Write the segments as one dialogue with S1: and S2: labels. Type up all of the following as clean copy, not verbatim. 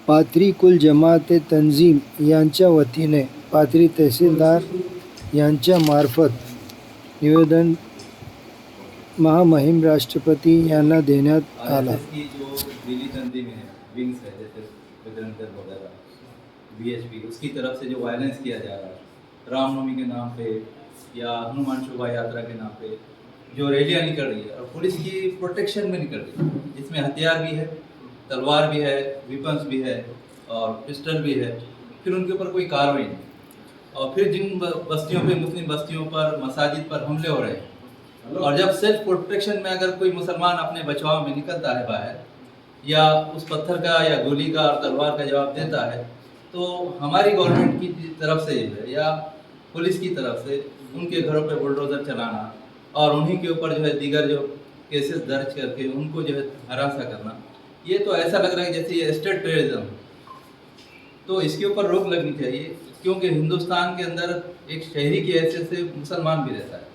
S1: पाथरी कुल जमाते तंजीम यांच्या वतीने पाथरी तहसीलदार यांच्या मार्फत निवेदन महामहिम राष्ट्रपति यांना देण्यात आला।
S2: की जो दिल्ली तंजीम है, विंग्स है, जैसे बजरंग दल वगैरह, बीएचपी, उसकी तरफ से जो वायलेंस किया जा रहा है रामनवमी के नाम पे या हनुमान शोभा यात्रा के नाम पे जो रैलियाँ निकल रही है और पुलिस की प्रोटेक्शन में निकल रही है, जिसमें हथियार भी है, तलवार भी है, विपन्स भी है और पिस्टल भी है, फिर उनके ऊपर कोई कार्रवाई नहीं। और फिर जिन बस्तियों पे, मुस्लिम बस्तियों पर, मसाजिद पर हमले हो रहे हैं, और जब सेल्फ प्रोटेक्शन में अगर कोई मुसलमान अपने बचाव में निकलता है बाहर या उस पत्थर का या गोली का और तलवार का जवाब देता है, तो हमारी गवर्नमेंट की तरफ से है या पुलिस की तरफ से उनके घरों पे बुलडोजर चलाना और उन्हीं के ऊपर जो है दीगर जो केसेस दर्ज करके उनको जो है हरासा करना, ये तो ऐसा लग रहा है जैसे ये स्टेट टेररिज्म। तो इसके ऊपर रोक लगनी चाहिए, क्योंकि हिंदुस्तान के अंदर एक शहरी की हैसियत से मुसलमान भी रहता है,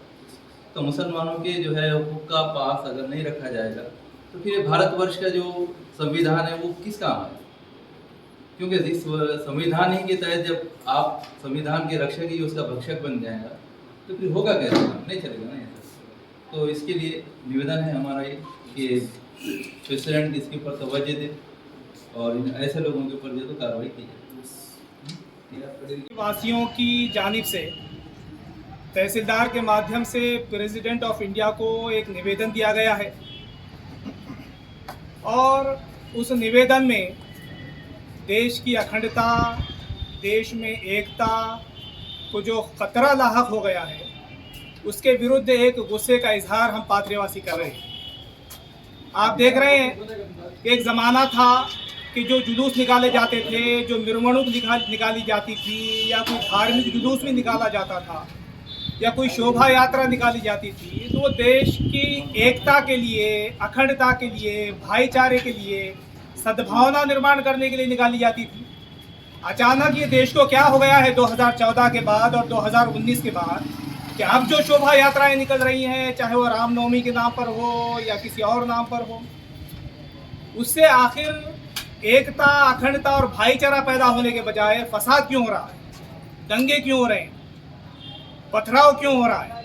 S2: तो मुसलमानों के जो है हुकूक का पास अगर नहीं रखा जाएगा तो फिर भारतवर्ष का जो संविधान है वो किस काम है? क्योंकि इस संविधान ही के तहत जब आप संविधान के रक्षक ही उसका भक्षक बन जाएगा तो फिर होगा कैसे? नहीं चलेगा ना ऐसा। तो इसके लिए निवेदन है हमारा ये कि प्रेसिडेंट इसके ऊपर तवज्जो दे और ऐसे लोगों के ऊपर जो तो कार्रवाई की जाए।
S3: वासियों की जानिब से तहसीलदार के माध्यम से प्रेसिडेंट ऑफ इंडिया को एक निवेदन दिया गया है और उस निवेदन में देश की अखंडता, देश में एकता को जो खतरा लाहक हो गया है, उसके विरुद्ध एक गुस्से का इजहार हम पाथरीवासी कर रहे हैं। आप देख रहे हैं एक ज़माना था कि जो जुलूस निकाले जाते थे, जो मिरवणुक निकाली जाती थी या कोई धार्मिक जुलूस भी निकाला जाता था या कोई शोभा यात्रा निकाली जाती थी, तो वो देश की एकता के लिए, अखंडता के लिए, भाईचारे के लिए, सद्भावना निर्माण करने के लिए निकाली जाती थी। अचानक ये देश को क्या हो गया है 2014 के बाद और 2019 के बाद कि अब जो शोभा यात्राएं निकल रही हैं, चाहे वो रामनवमी के नाम पर हो या किसी और नाम पर हो, उससे आखिर एकता, अखंडता और भाईचारा पैदा होने के बजाय फसाद क्यों हो रहा है? दंगे क्यों हो रहे हैं? पथराव क्यों हो रहा है?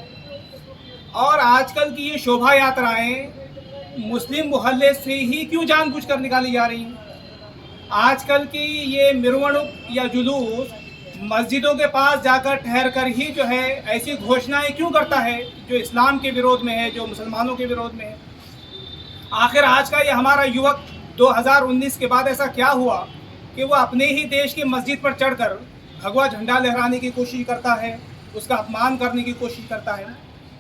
S3: और आजकल की ये शोभा यात्राएं मुस्लिम मोहल्ले से ही क्यों जानबूझकर निकाली जा रही हैं? आजकल की ये मिरवणुक या जुलूस मस्जिदों के पास जाकर ठहर कर ही जो है ऐसी घोषणाएं क्यों करता है जो इस्लाम के विरोध में है, जो मुसलमानों के विरोध में है? आखिर आज का ये हमारा युवक 2019 के बाद ऐसा क्या हुआ कि वो अपने ही देश की मस्जिद पर चढ़कर भगवा झंडा लहराने की कोशिश करता है, उसका अपमान करने की कोशिश करता है?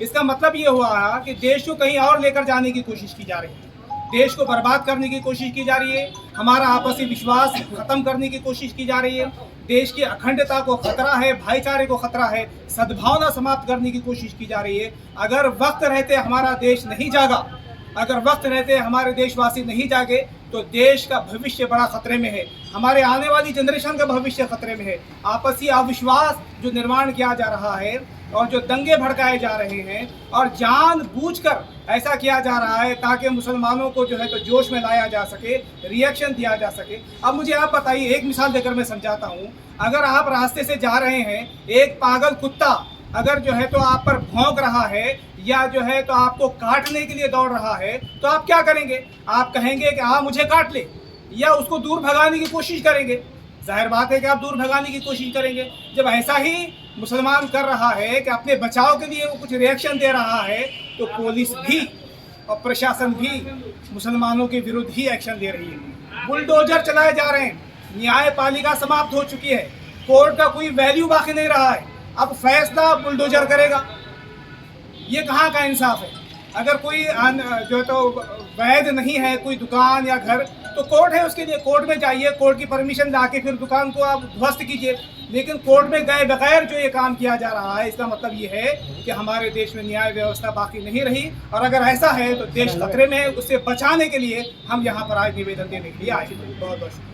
S3: इसका मतलब ये हुआ कि देश को कहीं और लेकर जाने की कोशिश की जा रही है, देश को बर्बाद करने की कोशिश की जा रही है, हमारा आपसी विश्वास खत्म करने की कोशिश की जा रही है, देश की अखंडता को खतरा है, भाईचारे को खतरा है, सद्भावना समाप्त करने की कोशिश की जा रही है। अगर वक्त रहते हमारा देश नहीं जागा, अगर वक्त रहते हमारे देशवासी नहीं जागे, तो देश का भविष्य बड़ा खतरे में है, हमारे आने वाली जनरेशन का भविष्य खतरे में है। आपसी अविश्वास जो निर्माण किया जा रहा है और जो दंगे भड़काए जा रहे हैं और जानबूझकर ऐसा किया जा रहा है ताकि मुसलमानों को जो है तो जोश में लाया जा सके, रिएक्शन दिया जा सके। अब मुझे आप बताइए, एक मिसाल देकर मैं समझाता हूँ। अगर आप रास्ते से जा रहे हैं, एक पागल कुत्ता अगर जो है तो आप पर भौंक रहा है या जो है तो आपको काटने के लिए दौड़ रहा है, तो आप क्या करेंगे? आप कहेंगे कि हाँ मुझे काट ले, या उसको दूर भगाने की कोशिश करेंगे? जाहिर बात है कि आप दूर भगाने की कोशिश करेंगे। जब ऐसा ही मुसलमान कर रहा है कि अपने बचाव के लिए वो कुछ रिएक्शन दे रहा है, तो पुलिस भी और प्रशासन भी मुसलमानों के विरुद्ध ही एक्शन दे रही है। बुलडोजर चलाए जा रहे हैं, न्यायपालिका समाप्त हो चुकी है, कोर्ट का कोई वैल्यू बाकी नहीं रहा है, अब फैसला बुलडोजर करेगा। ये कहाँ का इंसाफ है? अगर कोई जो है तो वैध नहीं है कोई दुकान या घर, तो कोर्ट है उसके लिए, कोर्ट में जाइए, कोर्ट की परमिशन लाके फिर दुकान को आप ध्वस्त कीजिए। लेकिन कोर्ट में गए बगैर जो ये काम किया जा रहा है, इसका मतलब ये है कि हमारे देश में न्याय व्यवस्था बाकी नहीं रही, और अगर ऐसा है तो देश खतरे में है। उससे बचाने के लिए हम यहाँ पर आज निवेदन देने के लिए आए हैं। बहुत बहुत शुक्रिया।